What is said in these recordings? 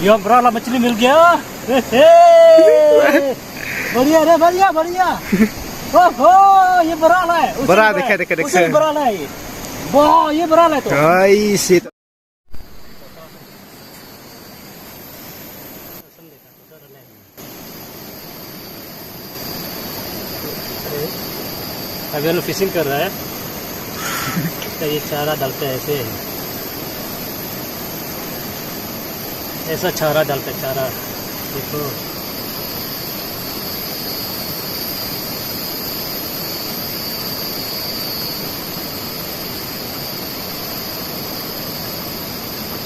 ये बड़ा वाला मछली मिल गया। बढ़िया रे, बढ़िया बढ़िया। ओहो, ये बड़ा वाला है। बड़ा देखा देखा देखा। बड़ा वाला है ये। वाह, ये बड़ा वाला है तो। आई सी अभी लोग फिशिंग कर रहा है। तो ये चारा डालते हैं ऐसे, ऐसा चारा डालते हैं, चारा देखो।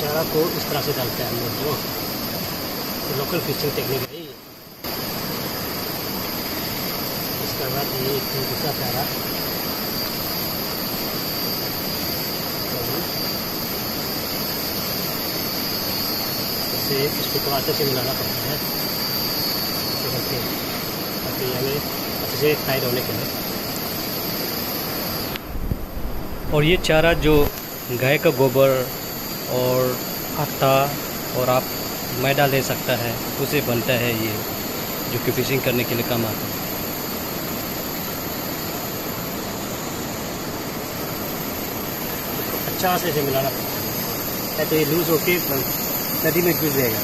चारा को इस तरह से डालते हैं हम लोग, जो लोकल फिशिंग टेक्निक है। इसके बाद ये दूसरा चारा इसे इसको तो अच्छे से मिलाना पड़ता है ताकि हमें अच्छे से टाइट होने के लिए। और ये चारा जो गाय का गोबर और आटा और आप मैदा ले सकता है, उसे बनता है ये, जो कि फिशिंग करने के लिए काम आता है। अच्छा से इसे मिलाना पड़ता है, तो ये लूज होके नदी में घुस जाएगा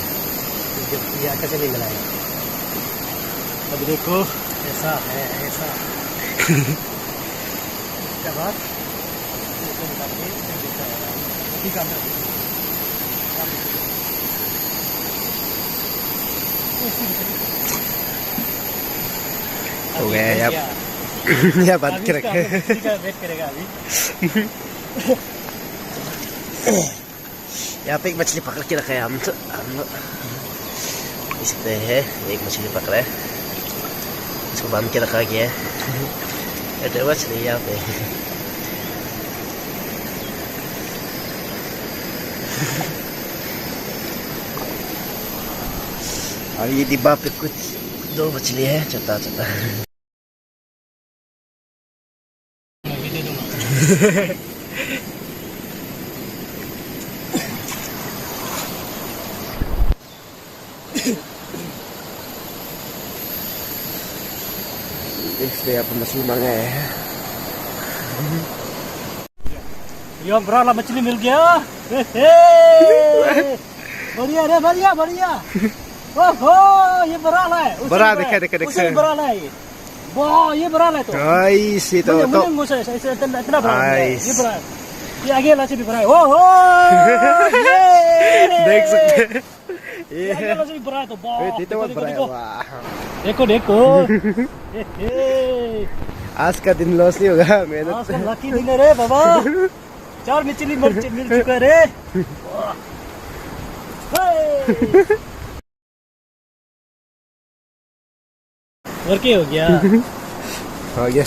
जब ये आटा से नहीं मिलाएगा। अब देखो ऐसा है, ऐसा। इसके बाद इसे मिला के ठीक है। हो गया यार। या बात के रखे। वेट करेगा अभी। यहाँ पे एक मछली पकड़ के रखा है हम लोग देख सकते हैं। एक मछली पकड़ा है, इसको बांध के रखा गया है। मछली यहाँ पे और ये डिब्बा पे कुछ 2 मछली है, छोटा छोटा। इसलिए आप मछली मंगाए हैं। ये बड़ा वाला मछली मिल गया। बढ़िया रे, बढ़िया बढ़िया। ओहो, ये बड़ा वाला है। बड़ा देखा देखा देखा। बड़ा वाला है ये। वाह, ये बड़ा वाला है तो। आई सी तो इतना बड़ा है ये, बड़ा है। ये आगे वाला से भी बड़ा है। ओहो, देख सकते हैं। ये आगे वाला से भी बड़ा है तो। वाह, देखो देखो। आज का दिन लॉस नहीं होगा मेहनत। आज का लकी दिन है रे बाबा। 4 मछली मिल चुका रे। और क्या हो गया? हो गया।